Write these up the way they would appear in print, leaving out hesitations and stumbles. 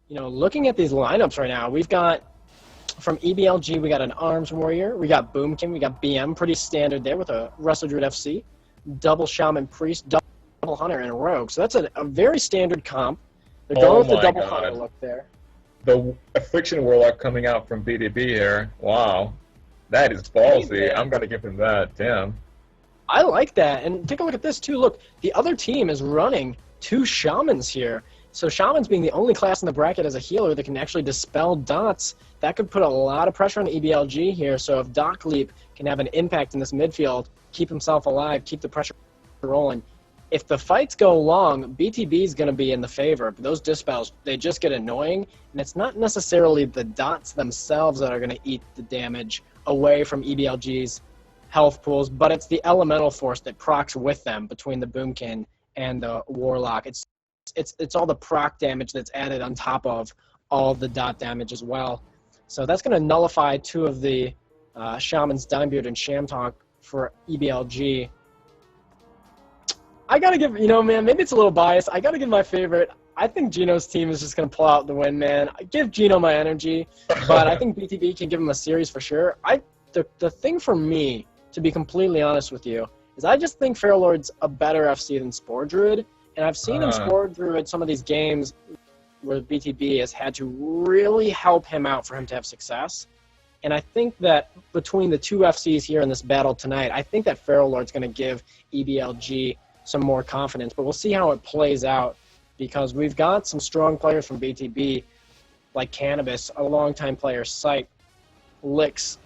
looking at these lineups right now, we've got from EBLG, we got an Arms Warrior, we got Boomkin, we got BM, pretty standard there with a Druid FC, double Shaman Priest, double Hunter, and a Rogue. So that's a very standard comp. They're going with the double Hunter look there. The Affliction Warlock coming out from BDB here. Wow. That is ballsy. I'm going to give him that. Damn. I like that. And take a look at this, too. Look, the other team is running 2 Shamans here. So Shamans being the only class in the bracket as a healer that can actually dispel dots, that could put a lot of pressure on EBLG here. So if Docleap can have an impact in this midfield, keep himself alive, keep the pressure rolling. If the fights go long, BTB is going to be in the favor. But those dispels, they just get annoying. And it's not necessarily the dots themselves that are going to eat the damage away from EBLG's health pools, but it's the elemental force that procs with them between the Boomkin and the Warlock. It's all the proc damage that's added on top of all the dot damage as well. So that's going to nullify 2 of the Shaman's Dimebeard and Shamtonk for EBLG. I got to give, man, maybe it's a little biased. I got to give my favorite. I think Gino's team is just going to pull out the win, man. I give Gino my energy, but I think BTB can give him a series for sure. The thing for me, to be completely honest with you, is I just think Feralord's a better FC than Sporedruid. And I've seen in Sporedruid some of these games where BTB has had to really help him out for him to have success. And I think that between the 2 FCs here in this battle tonight, I think that Feralord's going to give EBLG some more confidence. But we'll see how it plays out because we've got some strong players from BTB like Cannabis, a longtime player, Cype, Liqs,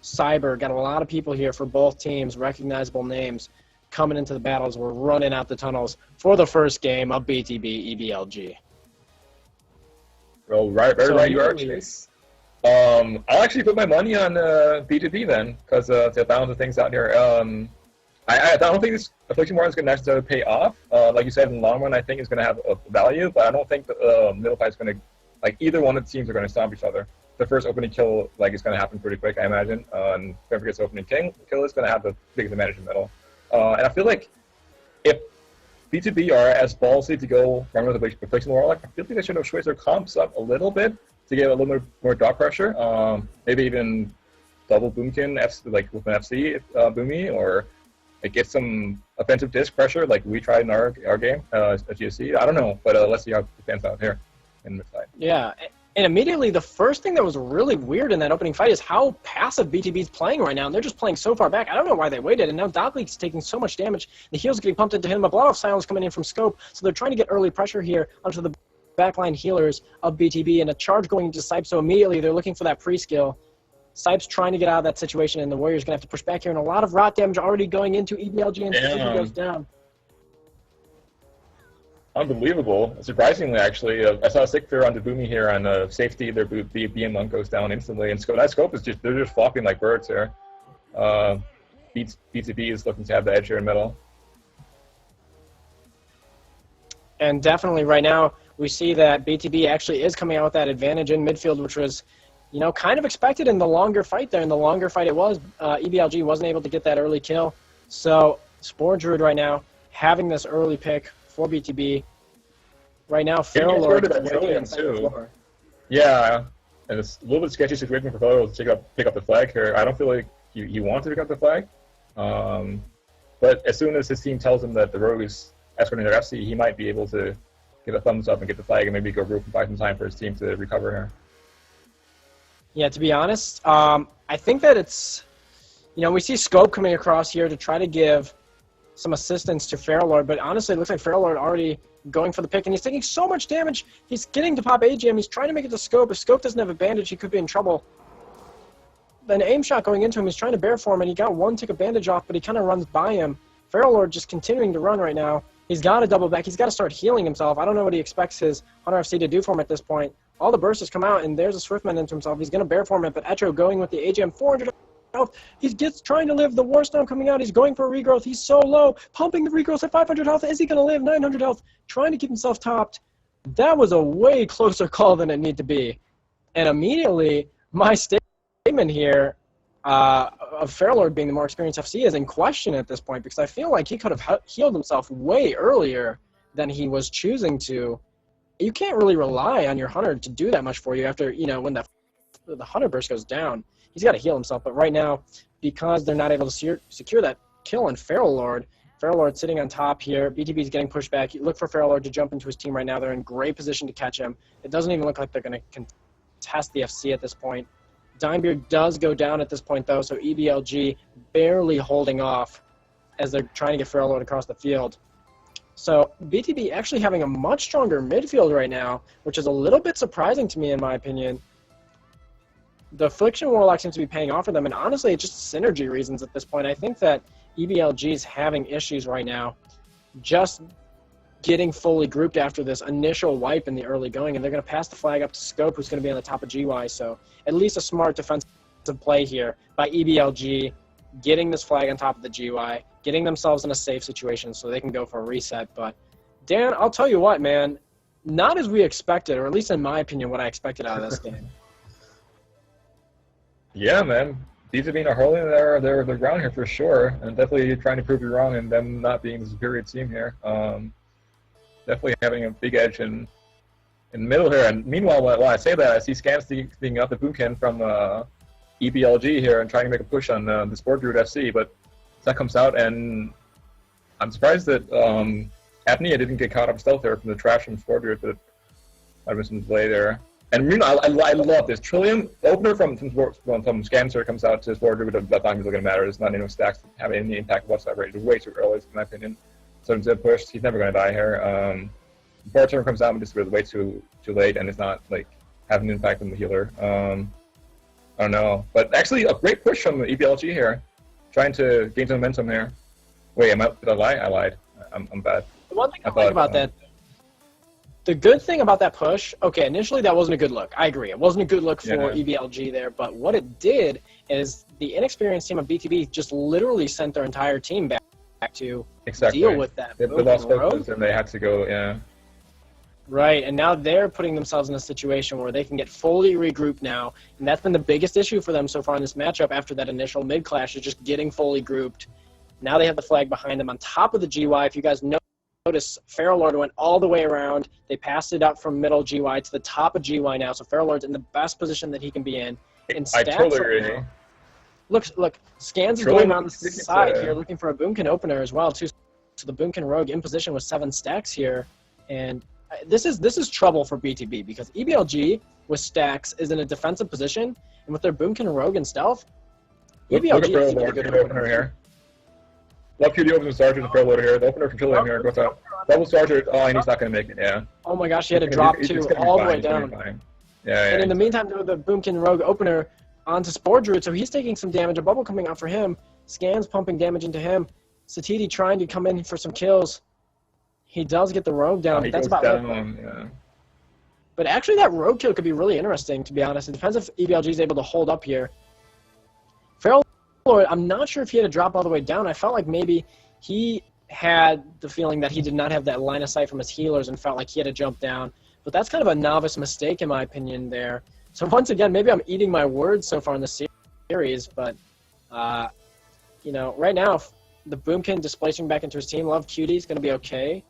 Cyber. Got a lot of people here for both teams, recognizable names coming into the battles. We're running out the tunnels for the first game of BTB EBLG. Well, very right you are, Chase. I'll actually put my money on BTB then, because to balance the things out here. I don't think this Affliction War is going to necessarily pay off. Like you said, in the long run, I think it's going to have a value, but I don't think the middle fight is going to, either one of the teams are going to stomp each other. The first opening kill, is going to happen pretty quick, I imagine. And whoever gets the opening kill is going to have the biggest advantage in the middle. And I feel like if BTB are as ballsy to go run with the Affliction Warlock, I feel like they should have switched their comps up a little bit to get a little bit more dot pressure. Maybe even double Boomkin, with an FC Boomy, or get some offensive disc pressure like we tried in our game at GSC. I don't know, but let's see how it pans out here in the fight. Yeah. And immediately, the first thing that was really weird in that opening fight is how passive BTB's playing right now. And they're just playing so far back. I don't know why they waited. And now Docleap's taking so much damage. The heals getting pumped into him. A lot of silence coming in from Scope. So they're trying to get early pressure here onto the backline healers of BTB. And a charge going into Cipexo. So immediately, they're looking for that pre-skill. Cipexo's trying to get out of that situation. And the Warriors going to have to push back here. And a lot of rot damage already going into EBLG. And Sateti goes down. Unbelievable. Surprisingly, actually, I saw a sick fear on the Boomy here on safety. Their BM monk goes down instantly, and that scope is they're just flopping like birds here. BTB is looking to have the edge here in the middle. And definitely right now, we see that BTB actually is coming out with that advantage in midfield, which was, kind of expected in the longer fight there. In the longer fight it was, EBLG wasn't able to get that early kill. So, Sporedruid right now having this early pick for BTB. Right now, Feralordx too. Yeah, and it's a little bit sketchy situation for Feralordx to pick up the flag here. I don't feel like you want to pick up the flag. But as soon as his team tells him that the Rogue is escorting their FC, he might be able to give a thumbs up and get the flag and maybe go group and buy some time for his team to recover here. Yeah, to be honest, I think that it's, we see Scope coming across here to try to give some assistance to Feralord, but honestly, it looks like Feralord already going for the pick, and he's taking so much damage. He's getting to pop AGM. He's trying to make it to Scope. If Scope doesn't have a bandage, he could be in trouble. Then aim shot going into him. He's trying to bear for him, and he got one tick of bandage off, but he kind of runs by him. Feralord just continuing to run right now. He's got to double back. He's got to start healing himself. I don't know what he expects his Hunter FC to do for him at this point. All the bursts come out, and there's a Swiftman into himself. He's going to bear for him, but Etcho going with the AGM 400 health. He gets trying to live. The War Storm coming out. He's going for a regrowth. He's so low. Pumping the regrowth at 500 health. Is he going to live? 900 health. Trying to keep himself topped. That was a way closer call than it needed to be. And immediately, my statement here of Feralord being the more experienced FC is in question at this point, because I feel like he could have healed himself way earlier than he was choosing to you can't really rely on your hunter to do that much for you after, you know, when the hunter burst goes down. He's got to heal himself, but right now, because they're not able to secure that kill on Feralord sitting on top here. BTB's getting pushed back. You look for Feralord to jump into his team right now. They're in great position to catch him. It doesn't even look like they're going to contest the FC at this point. Dimebeard does go down at this point, though, so EBLG barely holding off as they're trying to get Feralord across the field. So BTB actually having a much stronger midfield right now, which is a little bit surprising to me in my opinion. The Affliction Warlock seems to be paying off for them, and honestly, it's just synergy reasons at this point. I think that EBLG is having issues right now just getting fully grouped after this initial wipe in the early going, and they're going to pass the flag up to Scope, who's going to be on the top of GY, so at least a smart defensive play here by EBLG, getting this flag on top of the GY, getting themselves in a safe situation so they can go for a reset. But, Dan, I'll tell you what, man, not as we expected, or at least in my opinion, what I expected out of this game. Yeah, man. BTB are holding their ground here for sure, and definitely trying to prove you wrong and them not being the superior team here. Definitely having a big edge in the middle here. And meanwhile, while I say that, I see Scans being up the Boomkin from EBLG here and trying to make a push on the Sporedruidx FC, but that comes out, and I'm surprised that Apnea didn't get caught up stealth there from the trash from Sporedruidx, but I've been some delay there. And meanwhile, I love this. Tillium opener from Scancer comes out to Sporedruidx, but that time is not going to matter. There's not enough stacks to have any impact whatsoever. It's way too early, in my opinion. So instead of push, he's never going to die here. Barturn comes out, but just way too late, and it's not like having an impact on the healer. I don't know, but actually a great push from EBLG here, trying to gain some momentum here. Wait, did I lie? I lied. I'm bad. The one thing I like about that. The good thing about that push, okay, initially that wasn't a good look. I agree. It wasn't a good look for EBLG there, but what it did is the inexperienced team of BTB just literally sent their entire team back to deal with that. They lost focus and they had to go, yeah. Right, and now they're putting themselves in a situation where they can get fully regrouped now, and that's been the biggest issue for them so far in this matchup after that initial mid-clash, is just getting fully grouped. Now they have the flag behind them on top of the GY. If you guys notice, Feralord went all the way around. They passed it up from middle GY to the top of GY now, so Feralord's in the best position that he can be in. I totally agree. Look, Scans is going on the side here looking for a Boomkin opener as well, too. So the Boomkin Rogue in position with 7 stacks here, and this is trouble for BTB because EBLG with stacks is in a defensive position, and with their Boomkin Rogue and stealth, EBLG is a good opener here. Loveqt opens the Sergeant and Feralord here. The opener from Tillium here goes out. Double Sergeant, and he's not going to make it, yeah. Oh my gosh, he had to drop two all the way down. Yeah, and in the meantime, the Boomkin Rogue opener onto Sporedruid, so he's taking some damage. A bubble coming out for him. Scans pumping damage into him. Sateti trying to come in for some kills. He does get the Rogue down. That's about it. Yeah. But actually, that Rogue kill could be really interesting, to be honest. It depends if EBLG is able to hold up here. Feralord, I'm not sure if he had to drop all the way down. I felt like maybe he had the feeling that he did not have that line of sight from his healers and felt like he had to jump down. But that's kind of a novice mistake, in my opinion, there. So once again, maybe I'm eating my words so far in the series, but, you know, right now, the Boomkin displacing back into his team, Loveqt is going to be okay.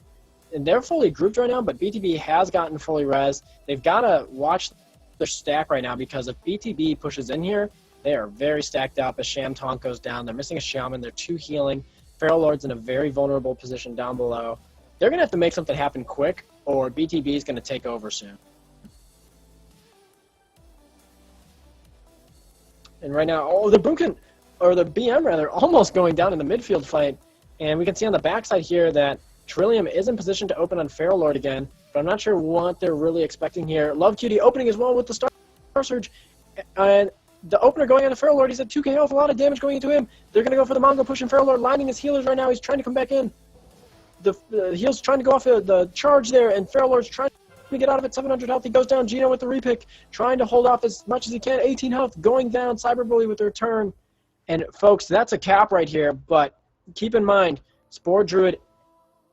And they're fully grouped right now, but BTB has gotten fully res. They've got to watch their stack right now because if BTB pushes in here, they are very stacked up as Shamtonk goes down. They're missing a Shaman. They're 2 healing. Feralord's in a very vulnerable position down below. They're going to have to make something happen quick, or BTB is going to take over soon. And right now, the Boomkin, or the BM rather, almost going down in the midfield fight. And we can see on the backside here that Tillium is in position to open on Feralord again, but I'm not sure what they're really expecting here. Loveqt opening as well with the Star Surge. And the opener going on to Feralord, he's at 2k health, a lot of damage going into him. They're going to go for the Mongo push, and Feralord lining his healers right now. He's trying to come back in. The heal's trying to go off the charge there, and Feralord's trying to get out of it. 700 health. He goes down. Gino with the repick, trying to hold off as much as he can. 18 health, going down. Cyberbully with the return. And folks, that's a cap right here, but keep in mind, Sporedruid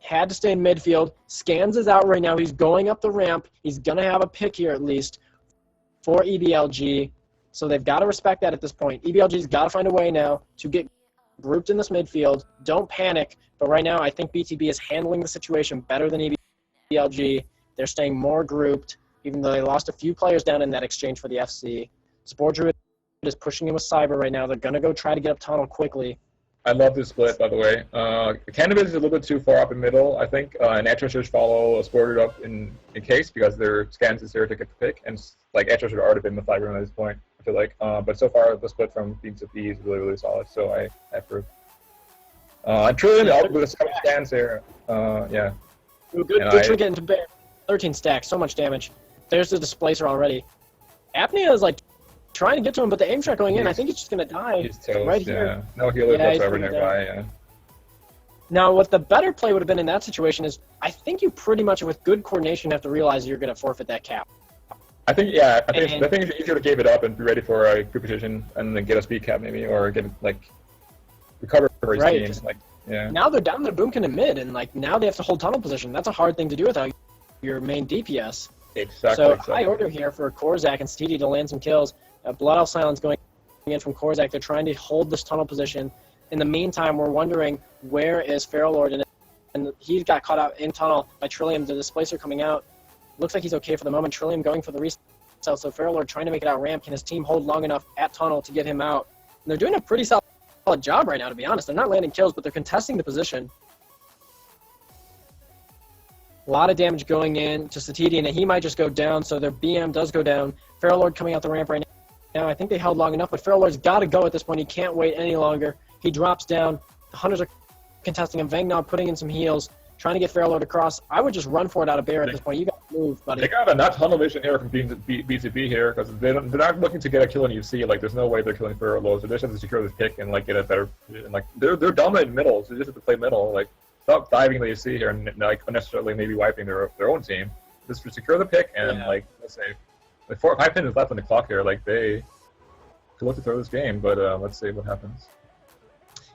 had to stay in midfield. Scans is out right now. He's going up the ramp. He's going to have a pick here at least for EBLG. So they've got to respect that at this point. EBLG's got to find a way now to get grouped in this midfield. Don't panic. But right now, I think BTB is handling the situation better than EBLG. They're staying more grouped, even though they lost a few players down in that exchange for the FC. Sporedruid is pushing in with Cyber right now. They're going to go try to get up tunnel quickly. I love this split, by the way. Cannabis is a little bit too far up in middle, I think, and Etcho should follow Sporedruid up in case, because their scans is there to get the pick, and like Etcho should have already been the flag room at this point, I feel like. But so far, the split from B to B is really, really solid, so I approve. And Trillium out with a 7 scans there, yeah. Good Trinket into bear. 13 stacks, so much damage. There's the Displacer already. Apnea is like trying to get to him, but the aim shot going in, I think he's just going to die. He's toast, right here. No healer whatsoever nearby, yeah. Now, what the better play would have been in that situation is, I think you pretty much, with good coordination, have to realize you're going to forfeit that cap. I think it's easier to give it up and be ready for a group position and then get a speed cap maybe, or get like recover for his team. Like, yeah. Now they're down their boomkin in mid, and like now they have to hold tunnel position. That's a hard thing to do without your main DPS. Exactly. So high order here for Korzac and Sateti to land some kills. Blood Elf Silence going in from Korzac. They're trying to hold this tunnel position. In the meantime, we're wondering where is Feralordx, and he got caught out in tunnel by Tillium, the Displacer coming out. Looks like he's okay for the moment. Tillium going for the reset, so Feralordx trying to make it out ramp. Can his team hold long enough at tunnel to get him out? And they're doing a pretty solid job right now, to be honest. They're not landing kills, but they're contesting the position. A lot of damage going in to Sateti, and he might just go down, so their BM does go down. Feralordx coming out the ramp right now. I think they held long enough, but Feralordx's got to go at this point. He can't wait any longer. He drops down. The Hunters are contesting him. Vangnaw putting in some heals, trying to get Feralordx across. I would just run for it out of bear at this point. You got to move, buddy. They got a not tunnel vision here from B2B here, because they're not looking to get a kill in UC. Like, there's no way they're killing Feralordx. So they just have to secure this pick and like get a better position. Like, they're dominant in middle, so they just have to play middle. Like, stop diving the UC here and like unnecessarily maybe wiping their own team. Just to secure the pick and like, let's say, like 4 or 5 minutes left on the clock here. Like, they could look to throw this game, but let's see what happens.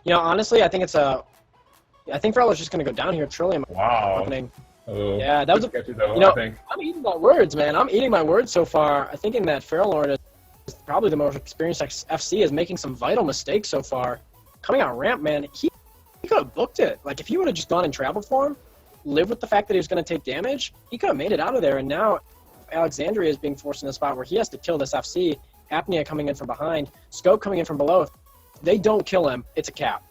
You know, honestly, I think Feralordx just going to go down here. Tillium. Wow. Opening. Oh, yeah, that was I'm eating my words, man. I'm eating my words so far. I'm thinking that Feralordx is probably the most experienced FC, is making some vital mistakes so far. Coming out ramp, man, he could have booked it. Like, if he would have just gone and traveled for him, live with the fact that he was going to take damage, he could have made it out of there. And now Alexandriya is being forced in a spot where he has to kill this FC. Apnea coming in from behind. Scope coming in from below. If they don't kill him, it's a cap.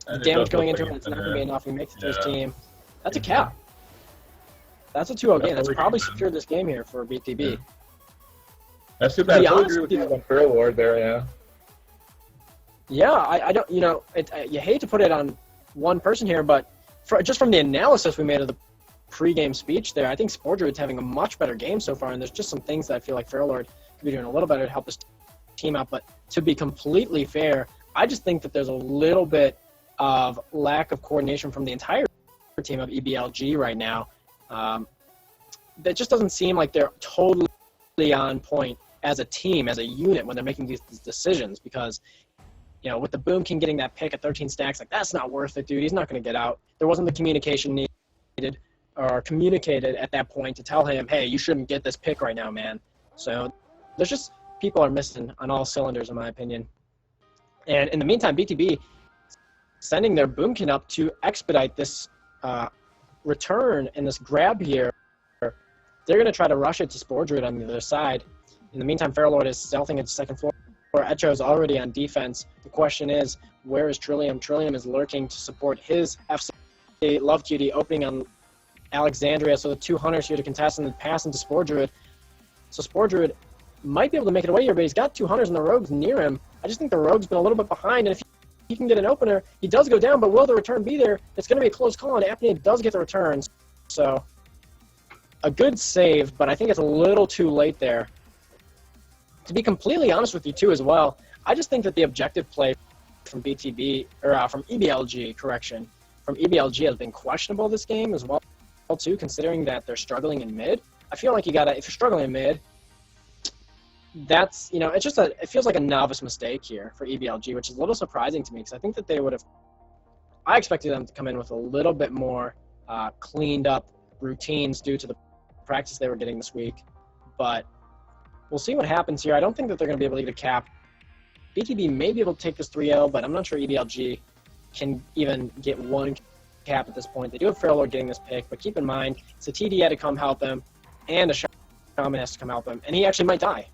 The damage going into him, it's not going to be enough. He makes it to his team. That's a cap. That's a 2-0 game. That's probably secured this game here for BTB. Yeah. That's too bad. I totally agree with you on Feralordx there, yeah. Yeah, I don't, you know, you hate to put it on one person here, but just from the analysis we made of the pre-game speech there, I think Sporedruid's having a much better game so far, and there's just some things that I feel like Feralordx could be doing a little better to help his team out. But to be completely fair, I just think that there's a little bit of lack of coordination from the entire team of EBLG right now. That just doesn't seem like they're totally on point as a team, as a unit, when they're making these decisions, because, you know, with the Boom King getting that pick at 13 stacks, like, that's not worth it, dude. He's not going to get out. There wasn't the communication needed or communicated at that point to tell him, hey, you shouldn't get this pick right now, man. So there's just, people are missing on all cylinders, in my opinion. And in the meantime, BTB sending their Boomkin up to expedite this return and this grab here. They're going to try to rush it to Sporedruid on the other side. In the meantime, Feralordx is stealthing at second floor. Etcho is already on defense. The question is, where is Tillium? Tillium is lurking to support his FC Loveqt opening on Alexandriya. So the 2 Hunters here to contest and then pass into Sporedruid. So Sporedruid might be able to make it away here, but he's got 2 Hunters and the Rogue's near him. I just think the Rogue's been a little bit behind, and if he can get an opener, he does go down, but will the return be there? It's going to be a close call, and Apnea does get the returns. So a good save, but I think it's a little too late there. To be completely honest with you, too, as well, I just think that the objective play from BTB, or from EBLG, correction, from EBLG has been questionable this game as well, too, considering that they're struggling in mid. I feel like you gotta, if you're struggling in mid, that's, you know, it's just it feels like a novice mistake here for EBLG, which is a little surprising to me, because I think that they would have, I expected them to come in with a little bit more cleaned up routines due to the practice they were getting this week, but we'll see what happens here. I don't think that they're going to be able to get a cap. BTB may be able to take this 3-0, but I'm not sure EBLG can even get one cap at this point. They do have Feralord getting this pick, but keep in mind, Sateti had to come help him, and a Shaman has to come help him, and he actually might die.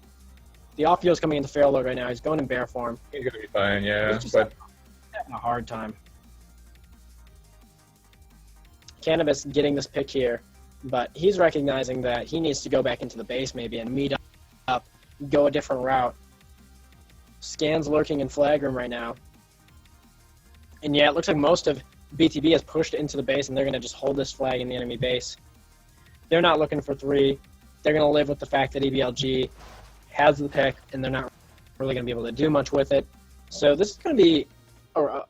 The off is coming into Feralord right now. He's going in bear form. He's going to be fine, yeah. He's just having a hard time. Cannabis getting this pick here, but he's recognizing that he needs to go back into the base maybe and meet up, go a different route. Scans lurking in flag room right now. And yeah, it looks like most of BTB has pushed into the base, and they're going to just hold this flag in the enemy base. They're not looking for 3. They're going to live with the fact that EBLG has the pick, and they're not really going to be able to do much with it. So this is going to be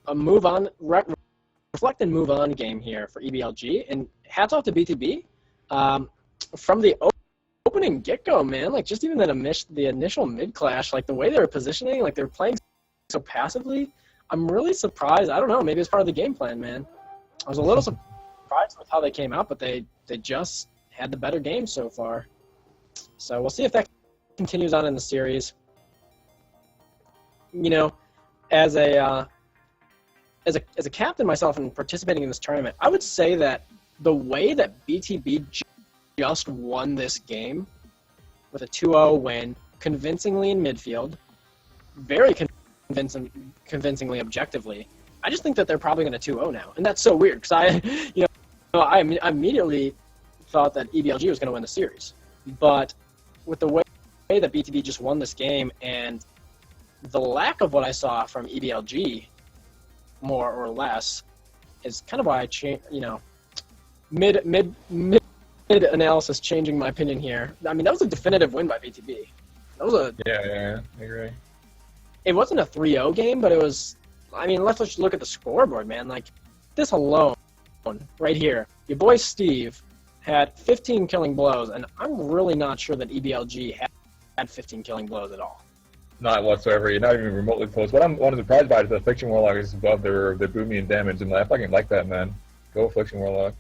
a move on, reflect and move on game here for EBLG. And hats off to BTB. From the opening get-go, man, like just even the initial mid-clash, like the way they were positioning, like they were playing so passively, I'm really surprised. I don't know, maybe it's part of the game plan, man. I was a little surprised with how they came out, but they just had the better game so far. So we'll see if that continues on in the series. You know, as a captain myself and participating in this tournament, I would say that the way that BTB just won this game with a 2-0 win, convincingly in midfield, very convincingly objectively, I just think that they're probably going to 2-0 now, and that's so weird because I immediately thought that EBLG was going to win the series, but with the way that BTB just won this game and the lack of what I saw from EBLG, more or less, is kind of why I changed. Mid analysis changing my opinion here. I mean, that was a definitive win by BTB. That was yeah, I agree. It wasn't a 3-0 game, but it was. I mean, let's just look at the scoreboard, man. Like this alone, right here, your boy Steve had 15 killing blows, and I'm really not sure that EBLG had 15 killing blows at all. Not whatsoever. Not even remotely close. What I'm surprised by is the Affliction Warlock is above their Boomian damage, and I fucking like that, man. Go Affliction Warlock.